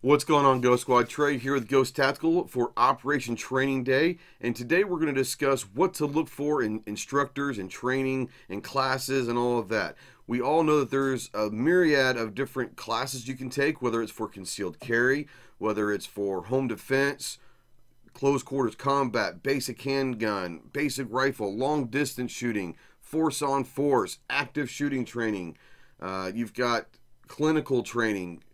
What's going on, Ghost Squad? Trey here with Ghost Tactical for Operation Training Day, and today we're going to discuss what to look for in instructors and training and classes and all of that. We all know that there's a myriad of different classes you can take, whether it's for concealed carry, whether it's for home defense, close quarters combat, basic handgun, basic rifle, long distance shooting, force on force, active shooting training. You've got clinical training,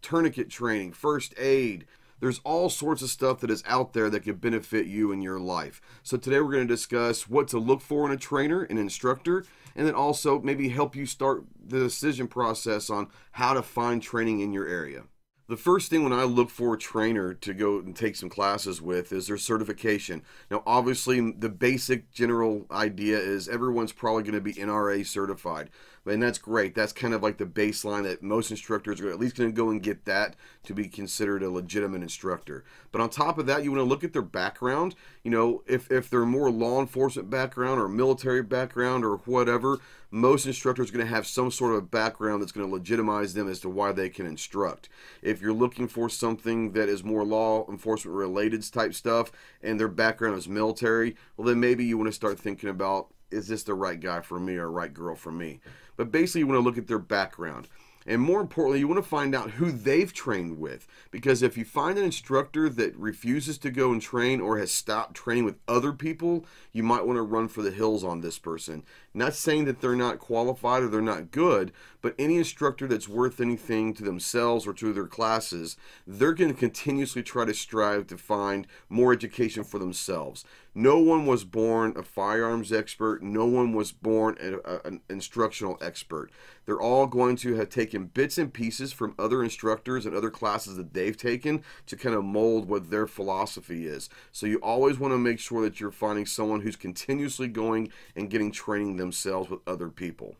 tourniquet training, first aid. There's all sorts of stuff that is out there that could benefit you in your life. So today we're going to discuss what to look for in a trainer, an instructor, and then also maybe help you start the decision process on how to find training in your area. The first thing when I look for a trainer to go and take some classes with is their certification. Now, obviously, the basic general idea is everyone's probably going to be NRA certified. And that's great. That's kind of like the baseline that most instructors are at least going to go and get that to be considered a legitimate instructor. But on top of that, you want to look at their background. If they're more law enforcement background or military background or whatever, most instructors are going to have some sort of background that's going to legitimize them as to why they can instruct. If you're looking for something that is more law enforcement related type stuff and their background is military, well, then maybe you want to start thinking about, is this the right guy for me or right girl for me? But basically, you want to look at their background. And more importantly, you want to find out who they've trained with. Because if you find an instructor that refuses to go and train or has stopped training with other people, you might want to run for the hills on this person. Not saying that they're not qualified or they're not good, but any instructor that's worth anything to themselves or to their classes, they're going to continuously try to strive to find more education for themselves. No one was born a firearms expert. No one was born an instructional expert. They're all going to have taken bits and pieces from other instructors and other classes that they've taken to kind of mold what their philosophy is. So you always want to make sure that you're finding someone who's continuously going and getting training themselves with other people.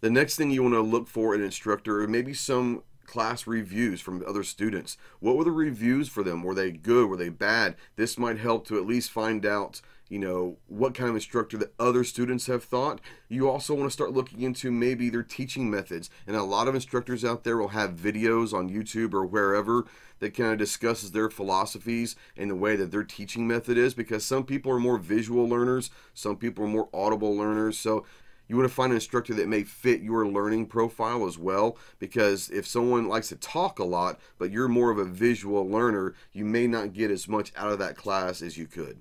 The next thing you want to look for in an instructor are maybe some class reviews from other students. What were the reviews for them? Were they good? Were they bad? This might help to at least find out what kind of instructor that other students have thought. You also want to start looking into maybe their teaching methods. And a lot of instructors out there will have videos on YouTube or wherever that kind of discusses their philosophies and the way that their teaching method is, because some people are more visual learners, some people are more audible learners. So you want to find an instructor that may fit your learning profile as well, because if someone likes to talk a lot, but you're more of a visual learner, you may not get as much out of that class as you could.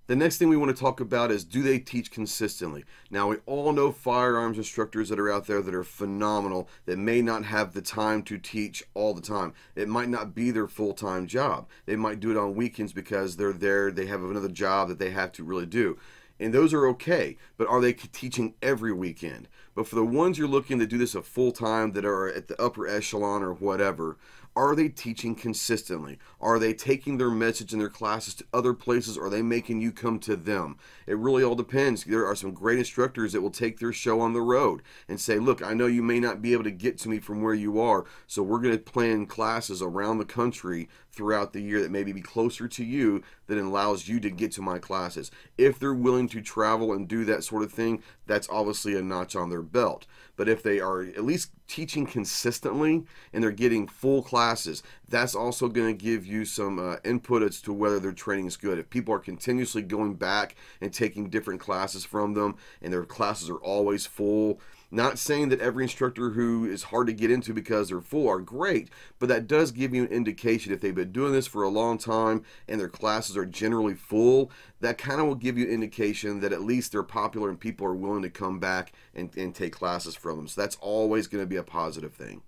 The next thing we want to talk about is, do they teach consistently? Now, we all know firearms instructors that are out there that are phenomenal, that may not have the time to teach all the time. It might not be their full-time job. They might do it on weekends because they're there, they have another job that they have to really do. And those are okay, but are they teaching every weekend? But for the ones you're looking to do this a full-time, that are at the upper echelon or whatever, are they teaching consistently? Are they taking their message in their classes to other places? Or are they making you come to them? It really all depends. There are some great instructors that will take their show on the road and say, look, I know you may not be able to get to me from where you are, so we're going to plan classes around the country throughout the year that maybe be closer to you, that allows you to get to my classes. If they're willing to travel and do that sort of thing, that's obviously a notch on their belt. But if they are at least teaching consistently and they're getting full classes, that's also going to give you some input as to whether their training is good. If people are continuously going back and taking different classes from them and their classes are always full, not saying that every instructor who is hard to get into because they're full are great, but that does give you an indication. If they've been doing this for a long time and their classes are generally full, that kind of will give you an indication that at least they're popular and people are willing to come back and take classes from them. So that's always going to be a positive thing.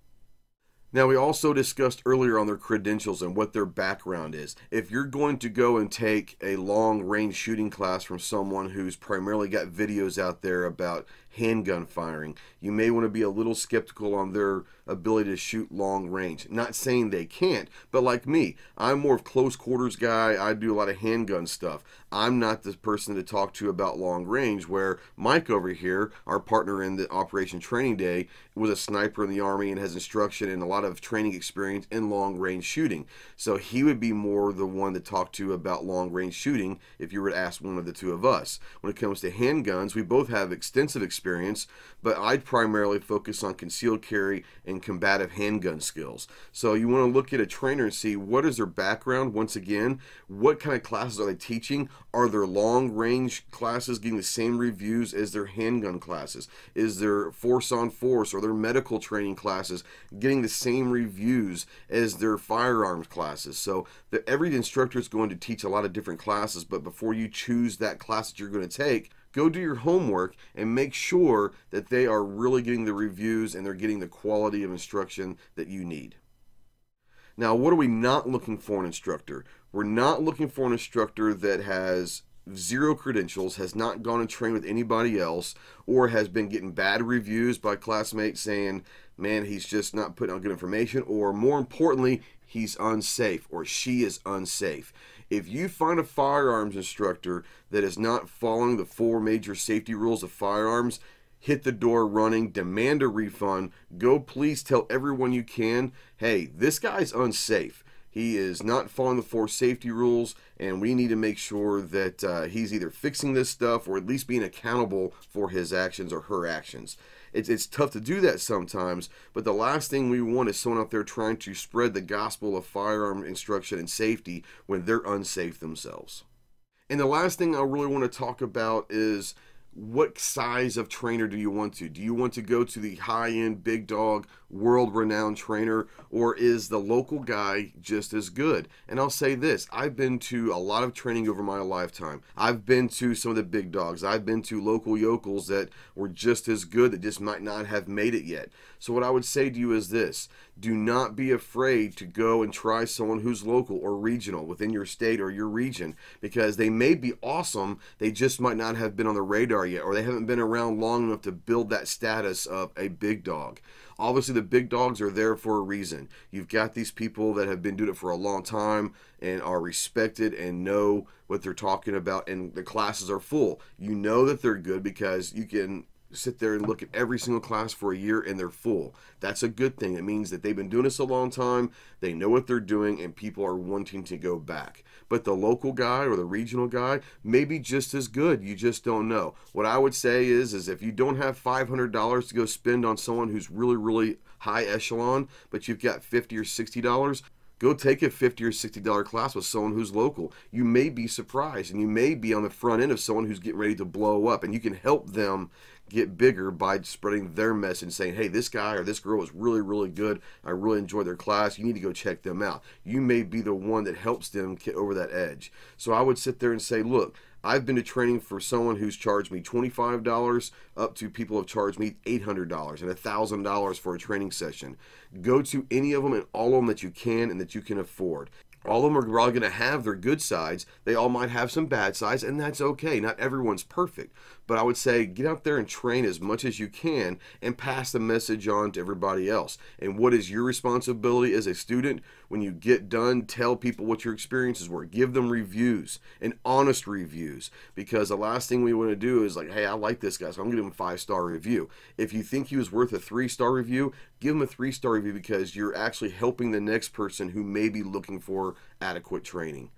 Now, we also discussed earlier on their credentials and what their background is. If you're going to go and take a long-range shooting class from someone who's primarily got videos out there about handgun firing, you may want to be a little skeptical on their ability to shoot long range. Not saying they can't, but like me, I'm more of close quarters guy. I do a lot of handgun stuff. I'm not the person to talk to about long range, where Mike over here, our partner in the Operation Training Day, was a sniper in the Army and has instruction and a lot of training experience in long range shooting. So he would be more the one to talk to about long range shooting if you were to ask one of the two of us. When it comes to handguns, we both have extensive experience experience, but I'd primarily focus on concealed carry and combative handgun skills. So you want to look at a trainer and see what is their background. Once again, what kind of classes are they teaching? Are their long range classes getting the same reviews as their handgun classes? Is their force on force or their medical training classes getting the same reviews as their firearms classes? So every instructor is going to teach a lot of different classes, but before you choose that class that you're going to take, go do your homework and make sure that they are really getting the reviews and they're getting the quality of instruction that you need. Now, what are we not looking for in an instructor? We're not looking for an instructor that has zero credentials, has not gone and trained with anybody else, or has been getting bad reviews by classmates saying, man, he's just not putting out good information, or more importantly, he's unsafe or she is unsafe. If you find a firearms instructor that is not following the 4 major safety rules of firearms, hit the door running, demand a refund, go please tell everyone you can, hey, this guy's unsafe. He is not following the 4 safety rules, and we need to make sure that he's either fixing this stuff or at least being accountable for his actions or her actions. It's tough to do that sometimes, but the last thing we want is someone out there trying to spread the gospel of firearm instruction and safety when they're unsafe themselves. And the last thing I really want to talk about is, what size of trainer do you want to? Do you want to go to the high-end, big dog, world-renowned trainer, or is the local guy just as good? And I'll say this, I've been to a lot of training over my lifetime. I've been to some of the big dogs. I've been to local yokels that were just as good, that just might not have made it yet. So what I would say to you is this, do not be afraid to go and try someone who's local or regional within your state or your region, because they may be awesome, they just might not have been on the radar yet, or they haven't been around long enough to build that status of a big dog. Obviously, the big dogs are there for a reason. You've got these people that have been doing it for a long time and are respected and know what they're talking about, and the classes are full. You know that they're good because you can sit there and look at every single class for a year and they're full. That's a good thing. It means that they've been doing this a long time, they know what they're doing, and people are wanting to go back. But the local guy or the regional guy may be just as good. You just don't know. What I would say is if you don't have $500 to go spend on someone who's really, really high echelon, but you've got $50 or $60, go take a $50 or $60 class with someone who's local. You may be surprised, and you may be on the front end of someone who's getting ready to blow up, and you can help them get bigger by spreading their message and saying, hey, this guy or this girl is really, really good. I really enjoyed their class. You need to go check them out. You may be the one that helps them get over that edge. So I would sit there and say, look, I've been to training for someone who's charged me $25 up to people have charged me $800 and $1,000 for a training session. Go to any of them and all of them that you can and that you can afford. All of them are probably going to have their good sides. They all might have some bad sides, and that's okay. Not everyone's perfect. But I would say get out there and train as much as you can and pass the message on to everybody else. And what is your responsibility as a student? When you get done, tell people what your experiences were. Give them reviews and honest reviews, because the last thing we want to do is like, hey, I like this guy, so I'm going to give him a 5-star review. If you think he was worth a 3-star review, give him a 3-star review, because you're actually helping the next person who may be looking for adequate training.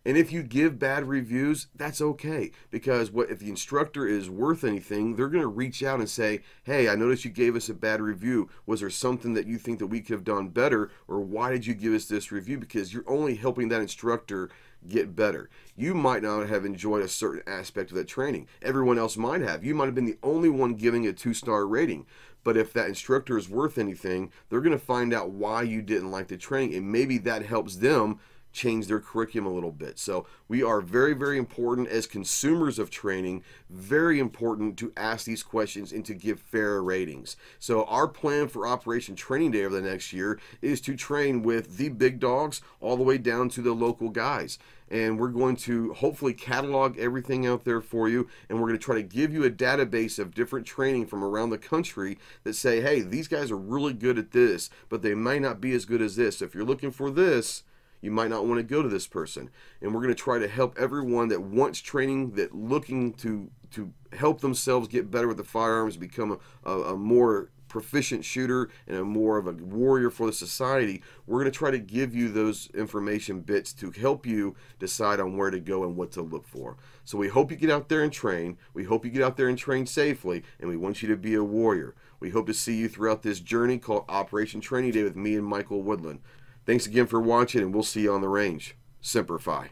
And if you give bad reviews, that's okay, because if the instructor is worth anything, they're going to reach out and say, hey, I noticed you gave us a bad review. Was there something that you think that we could have done better, or why did you give us this review? Because you're only helping that instructor get better. You might not have enjoyed a certain aspect of that training. Everyone else might have. You might have been the only one giving a 2-star rating. But if that instructor is worth anything, they're going to find out why you didn't like the training, and maybe that helps them change their curriculum a little bit. So we are very, very important as consumers of training, very important to ask these questions and to give fair ratings. So our plan for Operation Training Day over the next year is to train with the big dogs all the way down to the local guys. And we're going to hopefully catalog everything out there for you, and we're going to try to give you a database of different training from around the country that say, hey, these guys are really good at this, but they might not be as good as this. So if you're looking for this, you might not want to go to this person. And we're going to try to help everyone that wants training, that looking to help themselves get better with the firearms, become a more proficient shooter and a more of a warrior for the society, we're going to try to give you those information bits to help you decide on where to go and what to look for. So we hope you get out there and train. We hope you get out there and train safely, and we want you to be a warrior. We hope to see you throughout this journey called Operation Training Day with me and Michael Woodland. Thanks again for watching, and we'll see you on the range. Semper Fi.